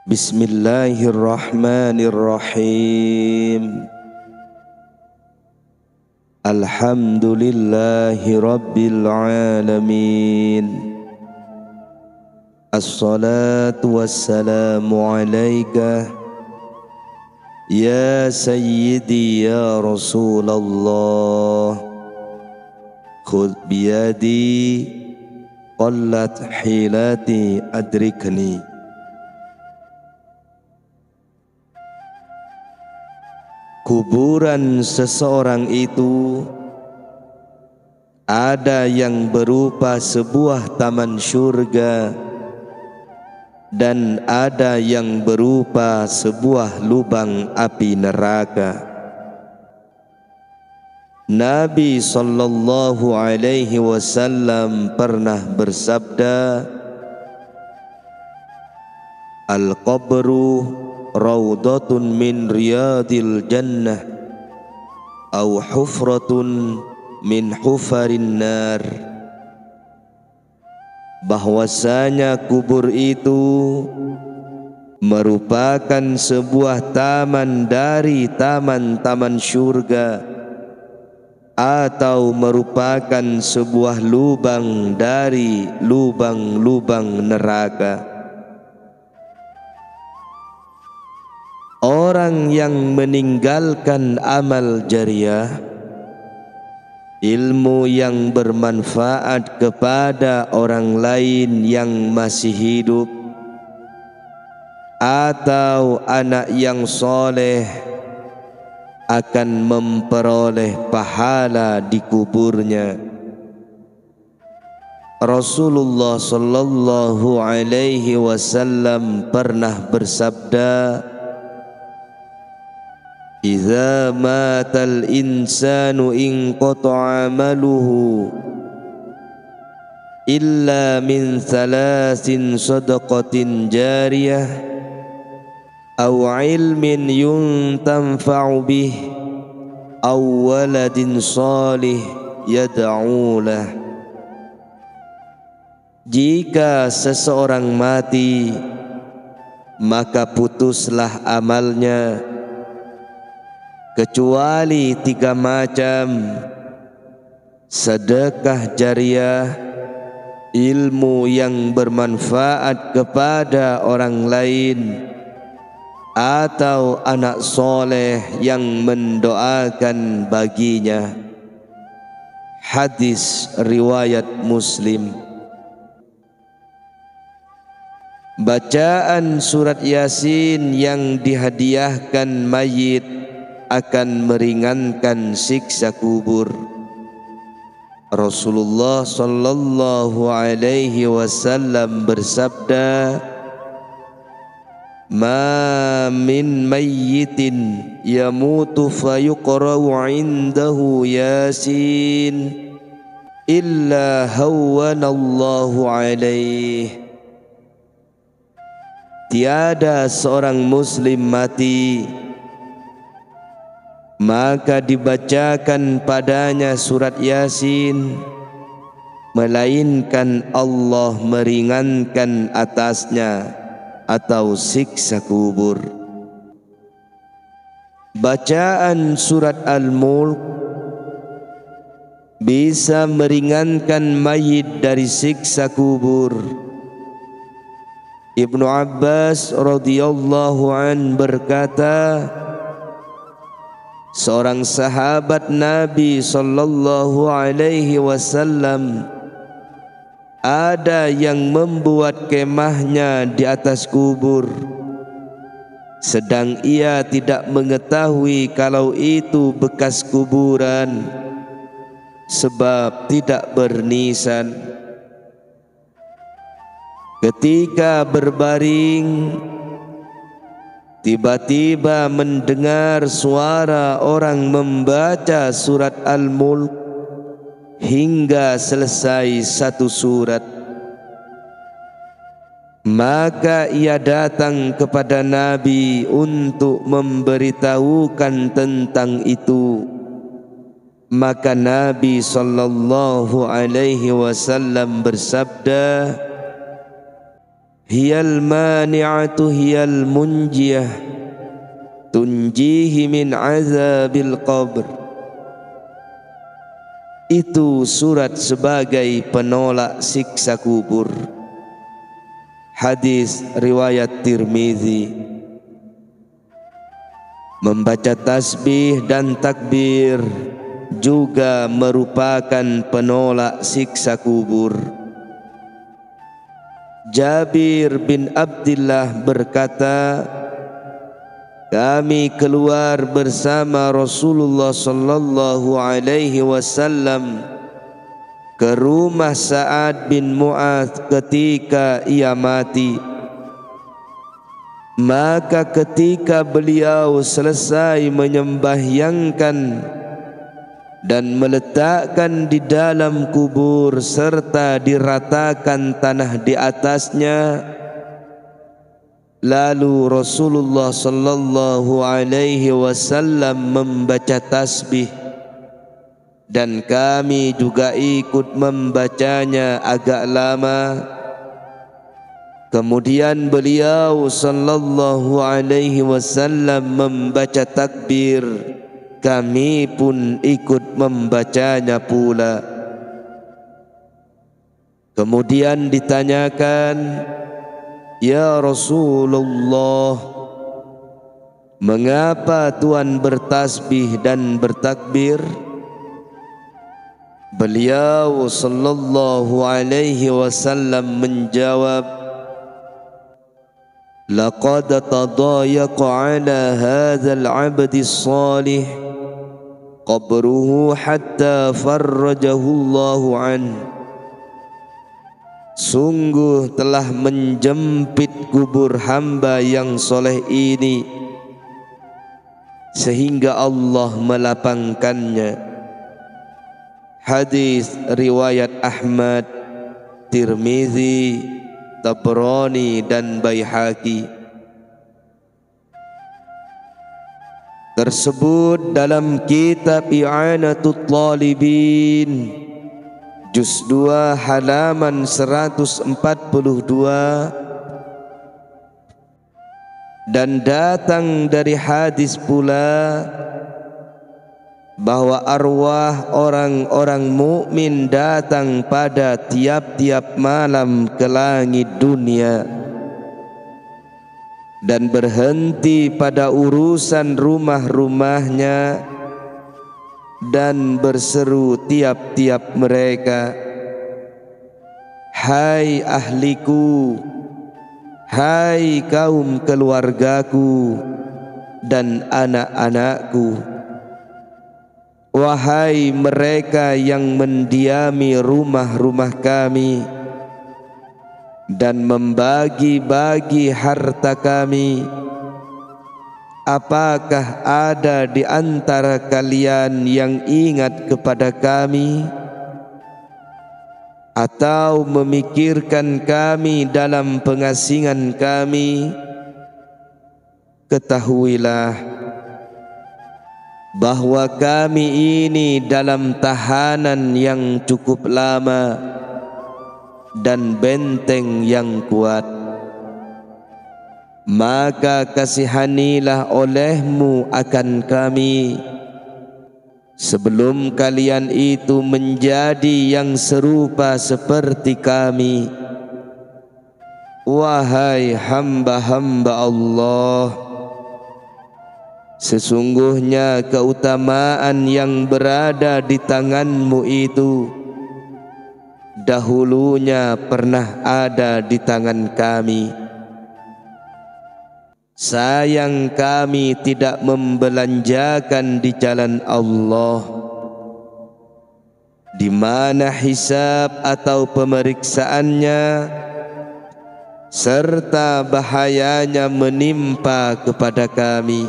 Bismillahirrahmanirrahim. Alhamdulillahi rabbil alamin. Assalatu wassalamu alaika ya sayyidi ya Rasulullah. Khudh biyadi qallat hilati adrikni. Kuburan seseorang itu ada yang berupa sebuah taman syurga dan ada yang berupa sebuah lubang api neraka. Nabi sallallahu alaihi wasallam pernah bersabda, "Al-qabru Raudatun min riyadil jannah Au hufratun min hufarin nar." Bahwasanya kubur itu merupakan sebuah taman dari taman-taman syurga atau merupakan sebuah lubang dari lubang-lubang neraka. Orang yang meninggalkan amal jariah, ilmu yang bermanfaat kepada orang lain yang masih hidup, atau anak yang soleh, akan memperoleh pahala di kuburnya. Rasulullah sallallahu alaihi wasallam pernah bersabda, "Idza matal insanu inqata'a amaluhu illa min thalathin sadaqatin jariyah aw ilmin yuntanfa'u bih aw waladin salih yad'u lah." Jika seseorang mati, maka putuslah amalnya kecuali 3 macam: sedekah jariah, ilmu yang bermanfaat kepada orang lain, atau anak soleh yang mendoakan baginya. Hadis riwayat Muslim. Bacaan surat Yasin yang dihadiahkan mayit akan meringankan siksa kubur. Rasulullah sallallahu alaihi wasallam bersabda, "Ma min mayyitin yamutu fayuqra'u 'indahu Yasin illa hawwanallahu alaihi." Tiada seorang muslim mati maka dibacakan padanya surat Yasin, melainkan Allah meringankan atasnya atau siksa kubur. Bacaan surat Al-Mulk bisa meringankan mayit dari siksa kubur. Ibnu Abbas radhiyallahu an berkata, seorang sahabat Nabi sallallahu alaihi wasallam ada yang membuat kemahnya di atas kubur, sedang ia tidak mengetahui kalau itu bekas kuburan sebab tidak bernisan. Ketika berbaring, tiba-tiba mendengar suara orang membaca surat Al-Mulk hingga selesai 1 surat. Maka ia datang kepada Nabi untuk memberitahukan tentang itu. Maka Nabi sallallahu alaihi wasallam bersabda, hiyal mani'atu hiyal munjiyah tunjihi min azabil qabr. Itu surat sebagai penolak siksa kubur. Hadis riwayat Tirmizi. Membaca tasbih dan takbir juga merupakan penolak siksa kubur. Jabir bin Abdullah berkata, kami keluar bersama Rasulullah sallallahu alaihi wasallam ke rumah Sa'ad bin Mu'adz ketika ia mati. Maka ketika beliau selesai menyembahyangkan dan meletakkan di dalam kubur serta diratakan tanah di atasnya, lalu Rasulullah sallallahu alaihi wasallam membaca tasbih dan kami juga ikut membacanya agak lama. Kemudian beliau sallallahu alaihi wasallam membaca takbir, kami pun ikut membacanya pula. Kemudian ditanyakan, ya Rasulullah, mengapa Tuhan bertasbih dan bertakbir? Beliau sallallahu alaihi wasallam menjawab, laqad tadayaqa ala hadzal 'abdi shalih qabruhu hatta farrajahu Allahu anhu. Sungguh telah menjempit kubur hamba yang soleh ini sehingga Allah melapangkannya. Hadis riwayat Ahmad, Tirmizi, Tabrani dan Baihaqi. Tersebut dalam kitab I'anatul Talibin Juz 2 halaman 142, dan datang dari hadis pula bahwa arwah orang-orang mukmin datang pada tiap-tiap malam ke langit dunia dan berhenti pada urusan rumah-rumahnya dan berseru tiap-tiap mereka, hai ahliku, hai kaum keluargaku dan anak-anakku, wahai mereka yang mendiami rumah-rumah kami dan membagi-bagi harta kami, apakah ada di antara kalian yang ingat kepada kami atau memikirkan kami dalam pengasingan kami? Ketahuilah bahwa kami ini dalam tahanan yang cukup lama dan benteng yang kuat. Maka kasihanilah olehmu akan kami sebelum kalian itu menjadi yang serupa seperti kami. Wahai hamba-hamba Allah, sesungguhnya keutamaan yang berada di tanganmu itu dahulunya pernah ada di tangan kami. Sayang kami tidak membelanjakan di jalan Allah, di mana hisab atau pemeriksaannya serta bahayanya menimpa kepada kami.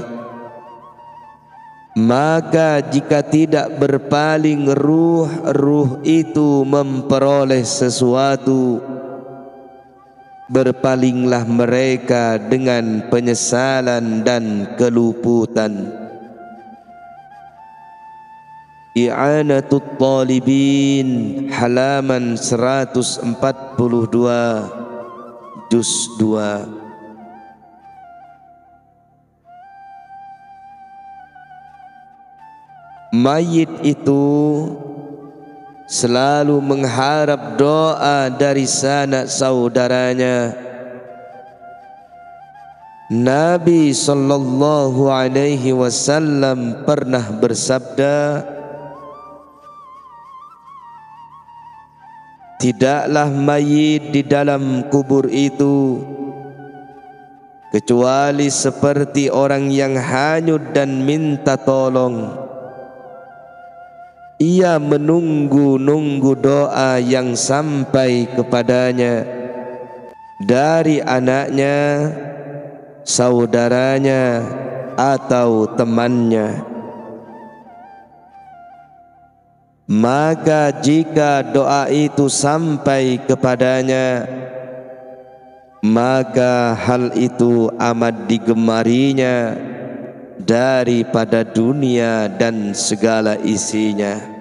Maka jika tidak berpaling ruh itu memperoleh sesuatu, berpalinglah mereka dengan penyesalan dan keluputan. I'anatul Talibin halaman 142, juz 2. Mayit itu selalu mengharap doa dari sanak saudaranya. Nabi sallallahu alaihi wasallam pernah bersabda, tidaklah mayit di dalam kubur itu kecuali seperti orang yang hanyut dan minta tolong. Ia menunggu-nunggu doa yang sampai kepadanya dari anaknya, saudaranya, atau temannya. Maka jika doa itu sampai kepadanya, maka hal itu amat digemarinya daripada dunia dan segala isinya.